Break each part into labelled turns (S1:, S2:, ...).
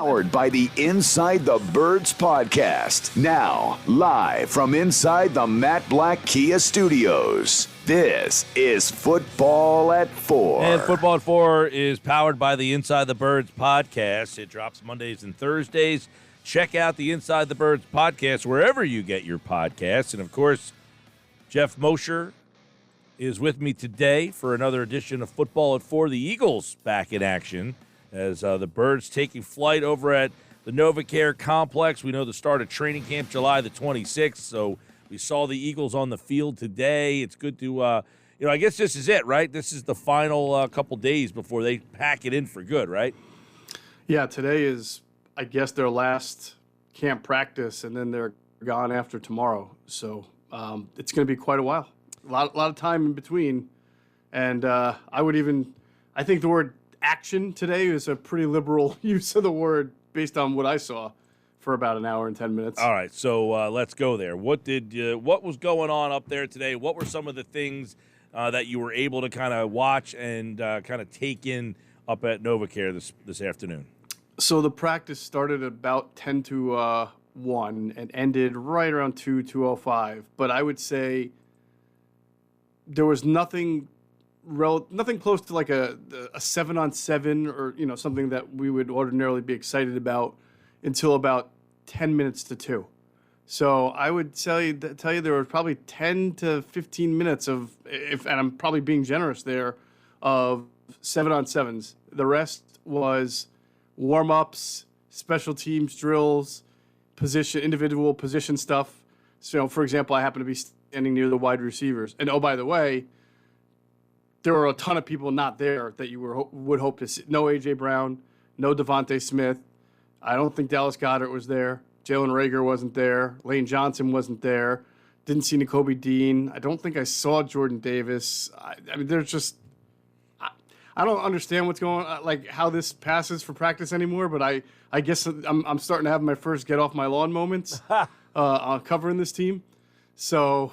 S1: Powered by the Inside the Birds podcast. Now, live from inside the Matt Black Kia Studios. This is Football at 4.
S2: And Football at 4 is powered by the Inside the Birds podcast. It drops Mondays and Thursdays. Check out the Inside the Birds podcast wherever you get your podcasts. And, of course, Geoff Mosher is with me today for another edition of Football at 4. The Eagles back in action as the Birds taking flight over at the NovaCare complex. We know the start of training camp July the 26th, so we saw the Eagles on the field today. It's good to, I guess this is it, right? This is the final couple days before they pack it in for good, right?
S3: Yeah, today is, I guess, their last camp practice, and then they're gone after tomorrow. So it's going to be quite a while. A lot of time in between. And I think the word action today is a pretty liberal use of the word based on what I saw for about an hour and 10 minutes.
S2: All right, so let's go there. What was going on up there today? What were some of the things that you were able to kind of watch and kind of take in up at NovaCare this afternoon?
S3: So the practice started about 10 to 1 and ended right around 2:05. But I would say there was nothing close to like a 7-on-7 or something that we would ordinarily be excited about until about 10 minutes to 2. So I would tell you there were probably 10 to 15 minutes and I'm probably being generous there, of 7-on-7s. The rest was warm-ups, special teams drills, individual position stuff. So, for example, I happen to be standing near the wide receivers. And, oh, by the way, there were a ton of people not there that you would hope to see. No A.J. Brown, no Devontae Smith. I don't think Dallas Goedert was there. Jalen Reagor wasn't there. Lane Johnson wasn't there. Didn't see Nakobe Dean. I don't think I saw Jordan Davis. I mean, there's just – I don't understand what's going on, like how this passes for practice anymore, but I guess I'm starting to have my first get off my lawn moments covering this team. So,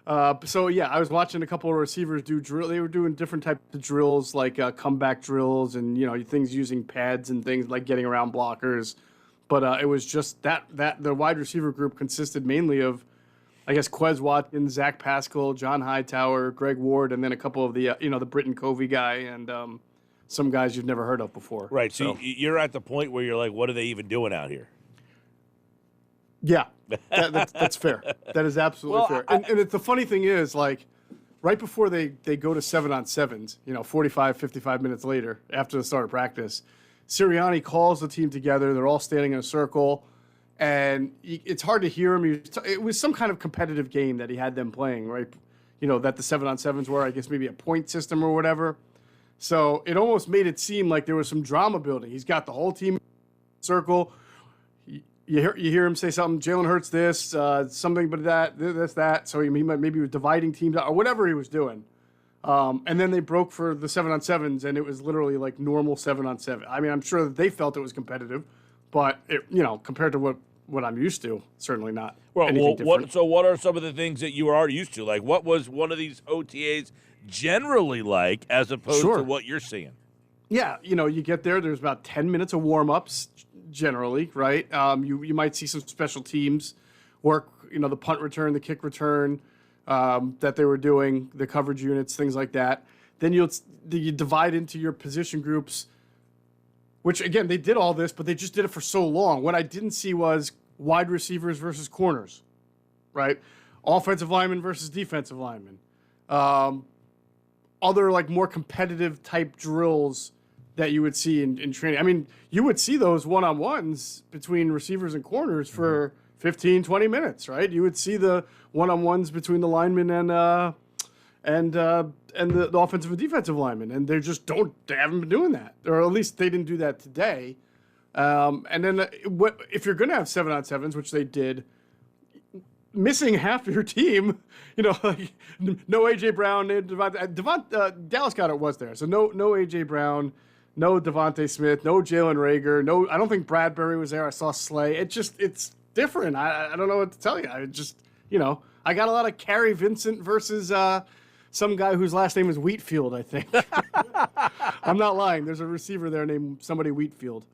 S3: yeah, I was watching a couple of receivers do drill. They were doing different types of drills, like comeback drills and, things using pads and things like getting around blockers. But it was just that the wide receiver group consisted mainly of, I guess, Quez Watkins, Zach Pascal, John Hightower, Greg Ward, and then a couple of the, the Britton Covey guy and some guys you've never heard of before.
S2: Right. So you're at the point where you're like, what are they even doing out here?
S3: Yeah, that's fair. That is absolutely fair. And the funny thing is, like, right before they go to 7-on-7s, 45, 55 minutes later, after the start of practice, Siriani calls the team together. They're all standing in a circle. And it's hard to hear him. It was some kind of competitive game that he had them playing, right? That the 7-on-7s were, I guess, maybe a point system or whatever. So it almost made it seem like there was some drama building. He's got the whole team in a circle. You hear him say something, Jalen Hurts this, something but that. So he was dividing teams out or whatever he was doing. And then they broke for the 7-on-7s, and it was literally like normal 7-on-7. I mean, I'm sure that they felt it was competitive. But, compared to what I'm used to, certainly not anything different.
S2: So what are some of the things that you were already used to? Like, what was one of these OTAs generally like as opposed to what you're seeing?
S3: Yeah, you get there's about 10 minutes of warm-ups generally, right? You might see some special teams work, the punt return, the kick return that they were doing, the coverage units, things like that. Then you divide into your position groups, which, again, they did all this, but they just did it for so long. What I didn't see was wide receivers versus corners, right? Offensive linemen versus defensive linemen. Other, like, more competitive type drills that you would see in training. I mean, you would see those one-on-ones between receivers and corners for 15, 20 minutes, right? You would see the one-on-ones between the linemen and the offensive and defensive linemen, and they haven't been doing that, or at least they didn't do that today. And then if you're going to have 7-on-7s, which they did, missing half your team, like no A.J. Brown, Dallas Goedert was there, so no A.J. Brown, no Devontae Smith, no Jalen Reagor, I don't think Bradbury was there. I saw Slay. It's different. I don't know what to tell you. I got a lot of Carey Vincent versus some guy whose last name is Wheatfield, I think. I'm not lying. There's a receiver there named somebody Wheatfield.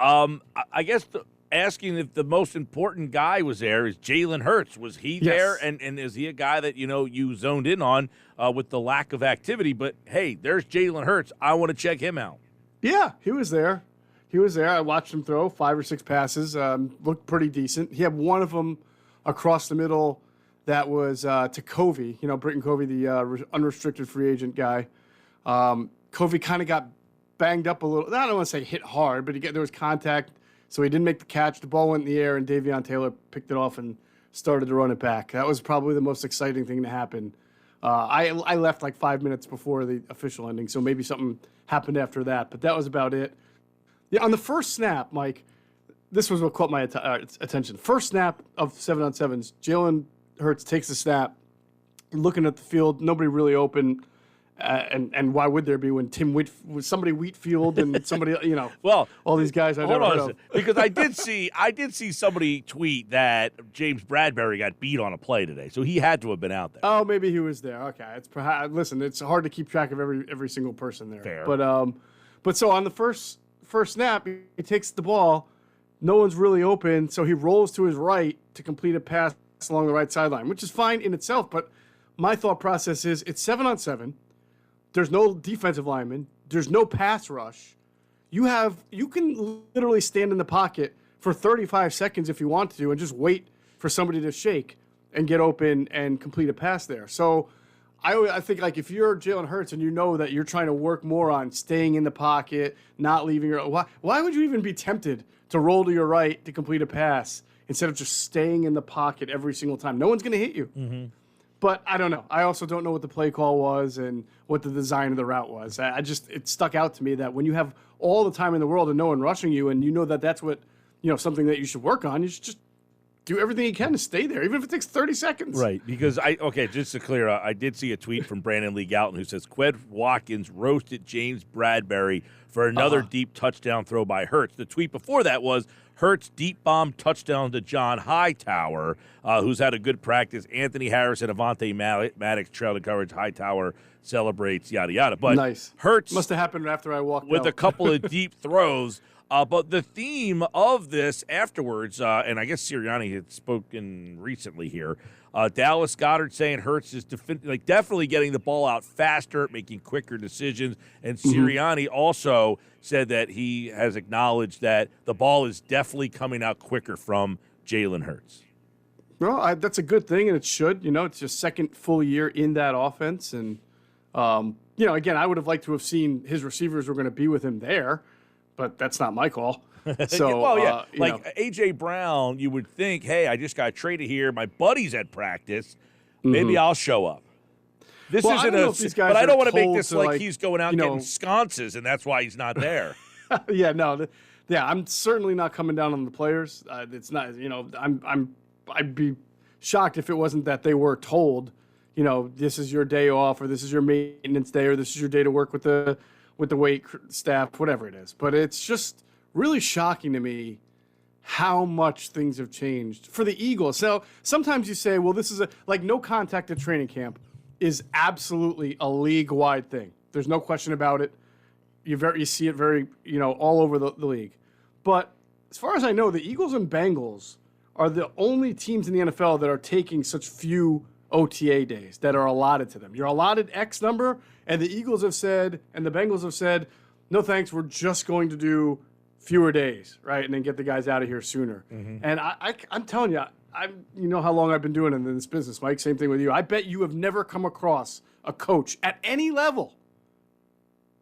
S2: I guess asking if the most important guy was there is Jalen Hurts. Was he there? And is he a guy that, you zoned in on with the lack of activity? But, hey, there's Jalen Hurts. I want to check him out.
S3: Yeah, he was there. I watched him throw 5 or 6 passes. Looked pretty decent. He had one of them across the middle that was to Covey, Britton Covey, the unrestricted free agent guy. Covey kind of got banged up a little. I don't want to say hit hard, but there was contact, so he didn't make the catch. The ball went in the air, and Davion Taylor picked it off and started to run it back. That was probably the most exciting thing to happen. I left like 5 minutes before the official ending, so maybe something happened after that, but that was about it. Yeah, on the first snap, Mike, this was what caught my attention. First snap of 7-on-7s, Jalen Hurts takes the snap, looking at the field, nobody really open. And why would there be when was somebody Wheatfield and somebody,
S2: well,
S3: all these guys I never heard of.
S2: Because I did see somebody tweet that James Bradbury got beat on a play today, so he had to have been out there.
S3: Oh, maybe he was there. Okay, it's perhaps. Listen, it's hard to keep track of every single person there.
S2: Fair.
S3: But so on the first snap, he takes the ball, no one's really open, so he rolls to his right to complete a pass along the right sideline, which is fine in itself. But my thought process is it's 7-on-7. There's no defensive lineman. There's no pass rush. You can literally stand in the pocket for 35 seconds if you want to and just wait for somebody to shake and get open and complete a pass there. So I think, like, if you're Jalen Hurts and you know that you're trying to work more on staying in the pocket, not leaving why would you even be tempted to roll to your right to complete a pass instead of just staying in the pocket every single time? No one's going to hit you. Mm-hmm. But I don't know. I also don't know what the play call was and what the design of the route was. It stuck out to me that when you have all the time in the world and no one rushing you, and you know that that's what, something that you should work on, you should just do everything you can to stay there, even if it takes 30 seconds.
S2: Right. Because just to clear up, I did see a tweet from Brandon Lee Galton who says Qued Watkins roasted James Bradbury for another deep touchdown throw by Hurts. The tweet before that was Hurts deep bomb touchdown to John Hightower, who's had a good practice. Anthony Harris and Avonte Maddox trailed the coverage. Hightower celebrates, yada, yada. But
S3: nice.
S2: Hurts
S3: must have happened after I walked
S2: with
S3: out.
S2: a couple of deep throws. But the theme of this afterwards, and I guess Siriani had spoken recently here, Dallas Goedert saying Hurts is definitely getting the ball out faster, making quicker decisions. And Siriani also said that he has acknowledged that the ball is definitely coming out quicker from Jalen Hurts.
S3: Well, that's a good thing, and it should. It's your second full year in that offense. And, again, I would have liked to have seen his receivers were going to be with him there, but that's not my call. So,
S2: A.J. Brown, you would think, hey, I just got traded here. My buddy's at practice. Maybe I'll show up. This isn't but I don't want to make this like he's going out getting sconces, and that's why he's not there.
S3: I'm certainly not coming down on the players. It's not, I'd be shocked if it wasn't that they were told, this is your day off, or this is your maintenance day, or this is your day to work with the weight staff, whatever it is. But it's just really shocking to me how much things have changed for the Eagles. So sometimes you say, well, this is no contact at training camp is absolutely a league-wide thing. There's no question about it. You see it very, all over the league. But as far as I know, the Eagles and Bengals are the only teams in the NFL that are taking such few OTA days that are allotted to them. You're allotted X number, and the Eagles have said, and the Bengals have said, no thanks, we're just going to do fewer days, right? And then get the guys out of here sooner. Mm-hmm. And I'm telling you, you know how long I've been doing in this business, Mike. Same thing with you. I bet you have never come across a coach at any level,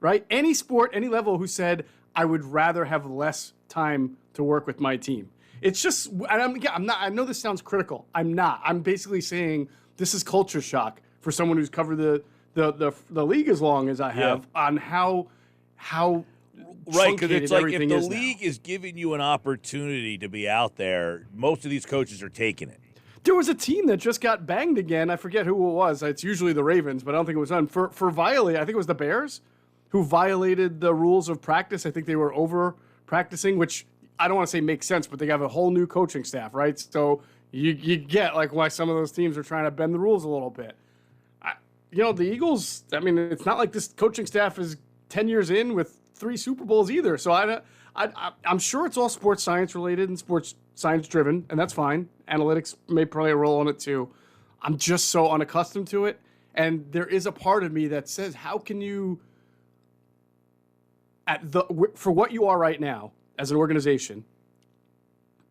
S3: right? Any sport, any level, who said, I would rather have less time to work with my team. It's just, and I'm not, I know this sounds critical. I'm not. I'm basically saying this is culture shock for someone who's covered the league as long as I have on how
S2: right, because it's like if the league
S3: is
S2: giving you an opportunity to be out there, most of these coaches are taking it.
S3: There was a team that just got banged again. I forget who it was. It's usually the Ravens, but I don't think it was done. For violating, I think it was the Bears who violated the rules of practice. I think they were over practicing, which I don't want to say makes sense, but they have a whole new coaching staff, right? So you get why some of those teams are trying to bend the rules a little bit. The Eagles, it's not like this coaching staff is 10 years in with 3 Super Bowls either. So I I'm sure it's all sports science related and sports science driven, and that's fine. Analytics may play a role in it too. I'm just so unaccustomed to it. And there is a part of me that says, how can you, for what you are right now as an organization,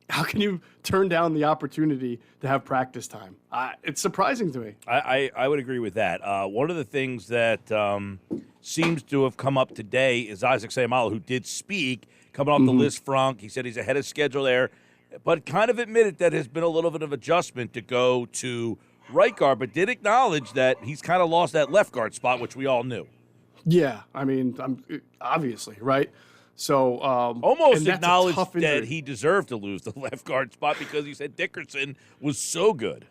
S3: how can you turn down the opportunity to have practice time? It's surprising to me.
S2: I would agree with that. One of the things that seems to have come up today is Isaac Seumalo, who did speak, coming off the Liz Frank. He said he's ahead of schedule there, but kind of admitted that has been a little bit of adjustment to go to right guard, but did acknowledge that he's kind of lost that left guard spot, which we all knew.
S3: Yeah, I mean, obviously, right? So
S2: almost acknowledged that he deserved to lose the left guard spot because he said Dickerson was so good.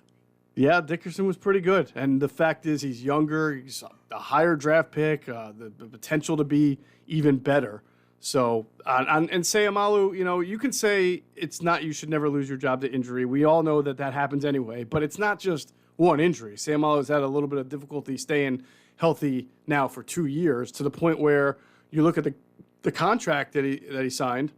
S3: Yeah, Dickerson was pretty good. And the fact is he's younger, he's a higher draft pick, the potential to be even better. So, and Seumalo, you can say it's not, you should never lose your job to injury. We all know that happens anyway, but it's not just one injury. Seumalo has had a little bit of difficulty staying healthy now for 2 years, to the point where you look at the contract that he signed.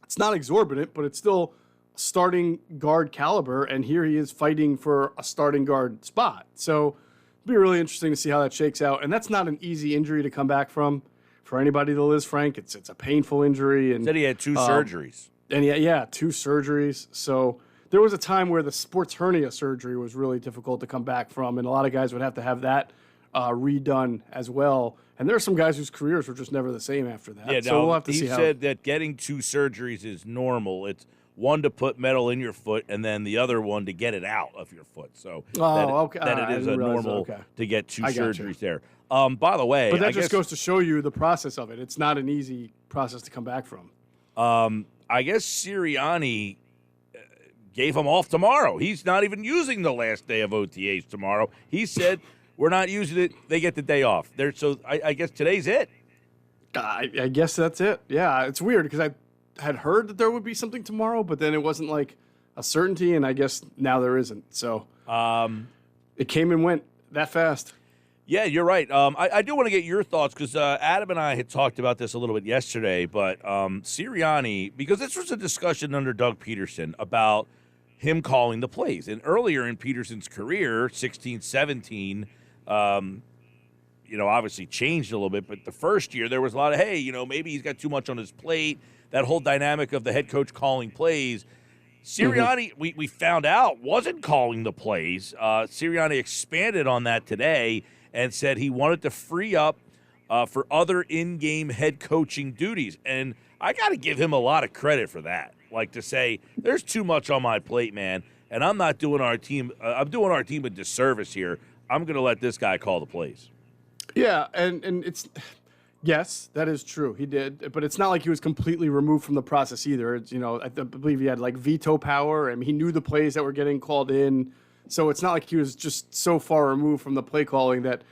S3: It's not exorbitant, but it's still starting guard caliber, and here he is fighting for a starting guard spot. So it'll be really interesting to see how that shakes out. And that's not an easy injury to come back from for anybody that Liz Frank. It's a painful injury. And
S2: said he had 2 surgeries.
S3: And 2 surgeries. So there was a time where the sports hernia surgery was really difficult to come back from, and a lot of guys would have to have that redone as well. And there are some guys whose careers were just never the same after that.
S2: Yeah,
S3: so we'll have to see
S2: he said that getting 2 surgeries is normal. It's one to put metal in your foot, and then the other one to get it out of your foot. So that it is a normal to get 2 surgeries there. By the way,
S3: but that just goes to show you the process of it. It's not an easy process to come back from.
S2: I guess Siriani gave him off tomorrow. He's not even using the last day of OTAs tomorrow. He said, we're not using it. They get the day off. So I guess today's it.
S3: I guess that's it. Yeah, it's weird because I had heard that there would be something tomorrow, but then it wasn't like a certainty, and I guess now there isn't. So it came and went that fast.
S2: Yeah, you're right. I do want to get your thoughts because Adam and I had talked about this a little bit yesterday, but Siriani, because this was a discussion under Doug Peterson about him calling the plays. And earlier in Peterson's career, 16, 17, obviously changed a little bit, but the first year there was a lot of, maybe he's got too much on his plate, that whole dynamic of the head coach calling plays. Siriani, we found out, wasn't calling the plays. Siriani expanded on that today and said he wanted to free up for other in-game head coaching duties. And I got to give him a lot of credit for that. Like to say, there's too much on my plate, man, and I'm not doing our team I'm doing our team a disservice here. I'm going to let this guy call the plays.
S3: Yeah, and it's yes, that is true. He did, but it's not like he was completely removed from the process either. It's, I believe he had like veto power, and he knew the plays that were getting called in. So it's not like he was just so far removed from the play calling that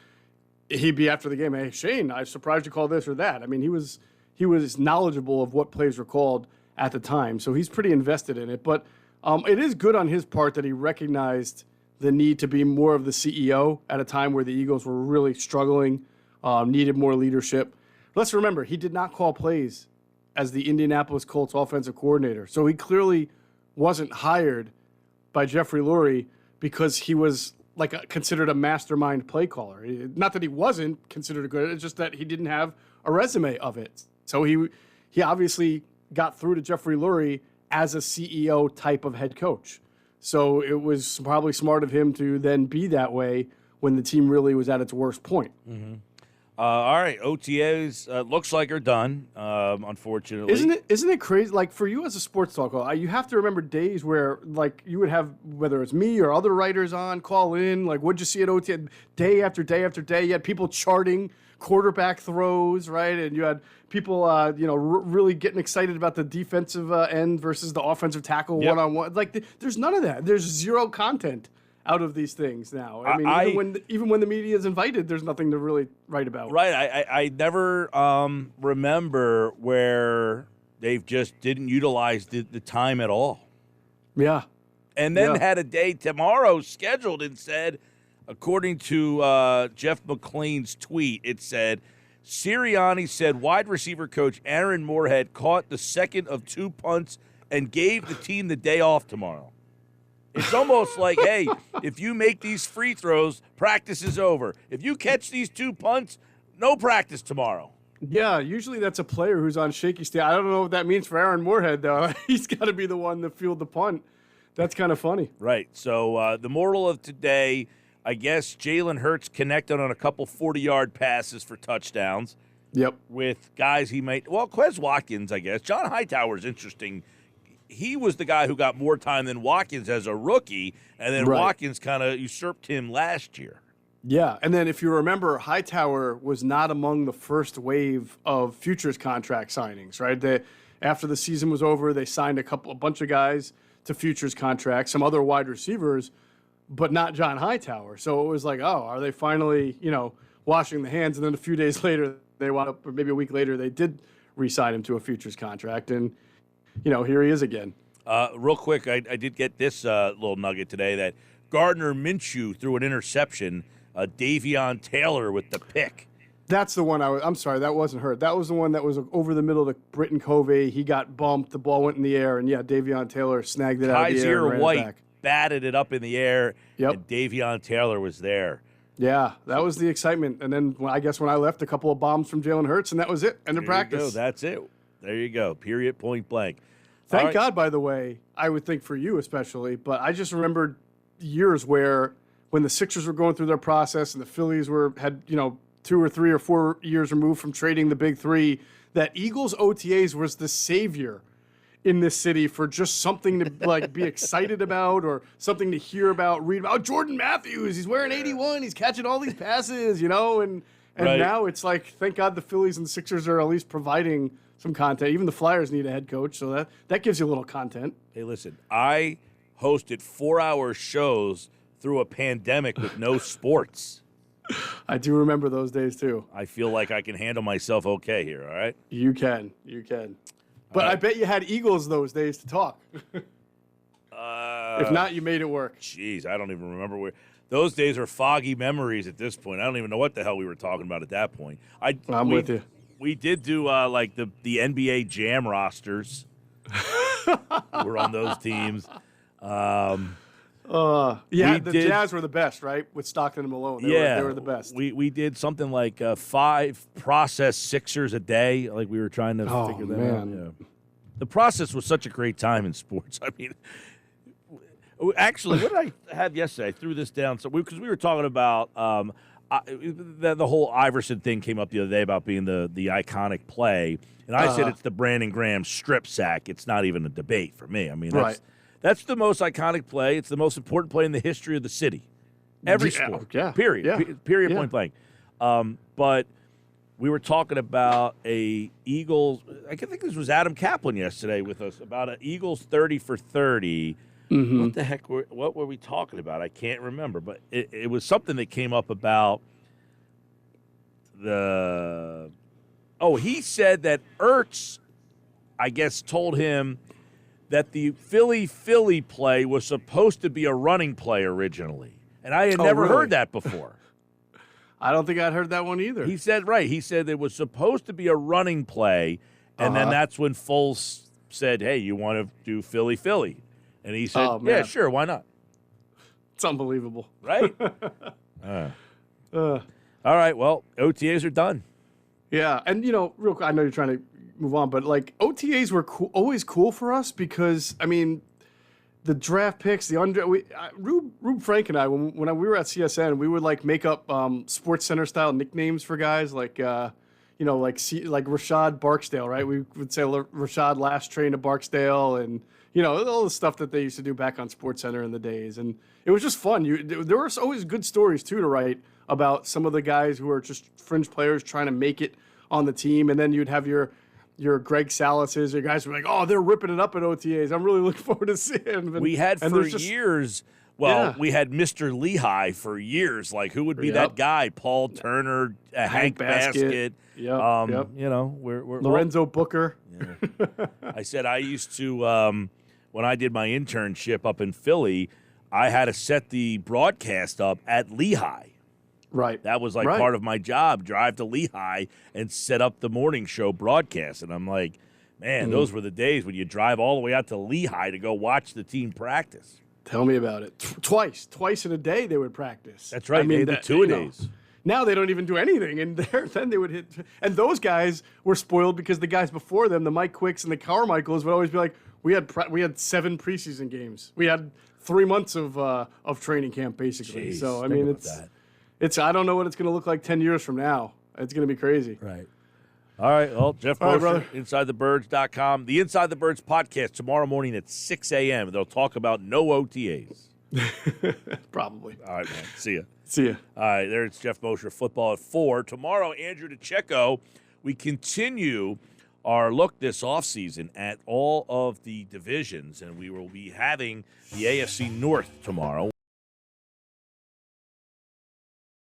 S3: he'd be after the game, hey, Shane, I'm surprised you called this or that. I mean, he was knowledgeable of what plays were called at the time, so he's pretty invested in it. But it is good on his part that he recognized the need to be more of the CEO at a time where the Eagles were really struggling, needed more leadership. Let's remember, he did not call plays as the Indianapolis Colts offensive coordinator, so he clearly wasn't hired by Jeffrey Lurie because he was considered a mastermind play caller. Not that he wasn't considered a good, it's just that he didn't have a resume of it. So he obviously got through to Jeffrey Lurie as a CEO type of head coach. So it was probably smart of him to then be that way when the team really was at its worst point.
S2: Mm-hmm. All right, OTAs looks like are done, unfortunately.
S3: Isn't it crazy? Like, for you as a sports talker, you have to remember days where, like, you would have, whether it's me or other writers on, call in, like, what'd you see at OTA? Day after day after day, you had people charting quarterback throws, right? And you had people, really getting excited about the defensive end versus the offensive tackle one-on-one. Like, there's none of that. There's zero content out of these things now. I mean, even when the media is invited, there's nothing to really write about.
S2: Right. I never remember where they've just didn't utilize the time at all.
S3: Yeah.
S2: And then had a day tomorrow scheduled and said, according to Jeff McLean's tweet, it said, Siriani said wide receiver coach Aaron Moorhead caught the second of 2 punts and gave the team the day off tomorrow. It's almost like, hey, if you make these free throws, practice is over. If you catch these 2 punts, no practice tomorrow.
S3: Yeah, usually that's a player who's on shaky state. I don't know what that means for Aaron Moorhead, though. He's got to be the one to field the punt. That's kind of funny.
S2: Right. So the moral of today, I guess Jalen Hurts connected on a couple 40-yard passes for touchdowns.
S3: Yep.
S2: With guys he might – well, Quez Watkins, I guess. John Hightower's interesting. He was the guy who got more time than Watkins as a rookie, and then Watkins kind of usurped him last year.
S3: Yeah, and then if you remember, Hightower was not among the first wave of futures contract signings, right? After the season was over, they signed a bunch of guys to futures contracts, some other wide receivers, but not John Hightower. So it was like, oh, are they finally, washing the hands? And then a few days later, they wound up, or maybe a week later, they did re-sign him to a futures contract, and here he is again.
S2: Real quick, I did get this little nugget today that Gardner Minshew threw an interception. Davion Taylor with the pick.
S3: That's the one I'm sorry, that wasn't hurt. That was the one that was over the middle to Britton Covey. He got bumped. The ball went in the air, and Davion Taylor snagged it out of the air and ran
S2: White
S3: it back.
S2: batted it up in the air,
S3: Yep.
S2: and Davion Taylor was there.
S3: Yeah, that was the excitement. And then I guess when I left, a couple of bombs from Jalen Hurts, and that was it. End of practice.
S2: There you go. That's it. There you go. Period. Point blank.
S3: Thank God, by the way, I would think for you especially, but I just remembered years where when the Sixers were going through their process and the Phillies had 2 or 3 or 4 years removed from trading the big three, that Eagles OTAs was the savior in this city for just something to be excited about or something to hear about, read about. Oh, Jordan Matthews, he's wearing 81, he's catching all these passes, and
S2: Right.
S3: Now it's like, thank God the Phillies and Sixers are at least providing some content. Even the Flyers need a head coach, so that gives you a little content.
S2: Hey, listen, I hosted 4-hour shows through a pandemic with no sports.
S3: I do remember those days too.
S2: I feel like I can handle myself okay here, all right?
S3: You can. But I bet you had Eagles those days to talk. If not, you made it work.
S2: Jeez, I don't even remember where. Those days are foggy memories at this point. I don't even know what the hell we were talking about at that point.
S3: I'm with you.
S2: We did do the NBA Jam rosters. We're on those teams.
S3: The Jazz were the best, right? With Stockton and Malone. They were the best.
S2: We did something like 5 process Sixers a day. Like we were trying to figure that out. Yeah. The process was such a great time in sports. I mean, actually, what did I have yesterday? I threw this down because we were talking about the whole Iverson thing came up the other day about being the iconic play, and I said it's the Brandon Graham strip sack. It's not even a debate for me. I mean, that's the most iconic play. It's the most important play in the history of the city. Every sport.
S3: Yeah.
S2: Period.
S3: Yeah.
S2: Period. Point blank. But we were talking about a Eagles. I think this was Adam Kaplan yesterday with us about an Eagles 30 for 30. Mm-hmm. What the heck? What were we talking about? I can't remember. But it was something that came up about the. Oh, he said that Ertz, I guess, told him that the Philly play was supposed to be a running play originally. And I had never heard that before.
S3: I don't think I'd heard that one either.
S2: He said it was supposed to be a running play, and then that's when Foles said, hey, you want to do Philly? And he said, yeah, sure, why not?
S3: It's unbelievable.
S2: Right? All right, well, OTAs are done.
S3: Yeah, and, real quick, I know you're trying to move on, but, OTAs were always cool for us because, I mean, the draft picks, Rube Frank and I, when we were at CSN, we would make up Sports Center style nicknames for guys like Rashad Barksdale, right? We would say Rashad last train to Barksdale, and all the stuff that they used to do back on Sports Center in the days, and it was just fun. There were always good stories too to write about some of the guys who are just fringe players trying to make it on the team, and then you'd have your Greg Salas's, your guys were like, oh, they're ripping it up at OTAs. I'm really looking forward to seeing them.
S2: We had years. Well, we had Mr. Lehigh for years. Like, who would be that guy? Paul Turner, Hank Baskett.
S3: Yep.
S2: We're
S3: Lorenzo Booker.
S2: Yeah. I said I used to when I did my internship up in Philly, I had to set the broadcast up at Lehigh.
S3: Right.
S2: That was like part of my job, drive to Lehigh and set up the morning show broadcast. And I'm like, man, those were the days when you drive all the way out to Lehigh to go watch the team practice.
S3: Tell me about it. Twice in a day they would practice.
S2: That's right. I mean, the 2-a-days.
S3: Now they don't even do anything, and then they would hit. And those guys were spoiled because the guys before them, the Mike Quicks and the Carmichaels, would always be like, we had 7 preseason games. We had 3 months of training camp basically.
S2: Jeez,
S3: so I mean, it's I don't know what it's going to look like 10 years from now. It's going to be crazy.
S2: Right. All right. Well, Geoff Mosher, InsideTheBirds.com. The Inside the Birds podcast tomorrow morning at 6 a.m. They'll talk about no OTAs.
S3: Probably.
S2: All right, man. See ya.
S3: See ya.
S2: All right, there's Geoff Mosher, football at 4. Tomorrow, Andrew DeCecco, we continue our look this offseason at all of the divisions, and we will be having the AFC North tomorrow.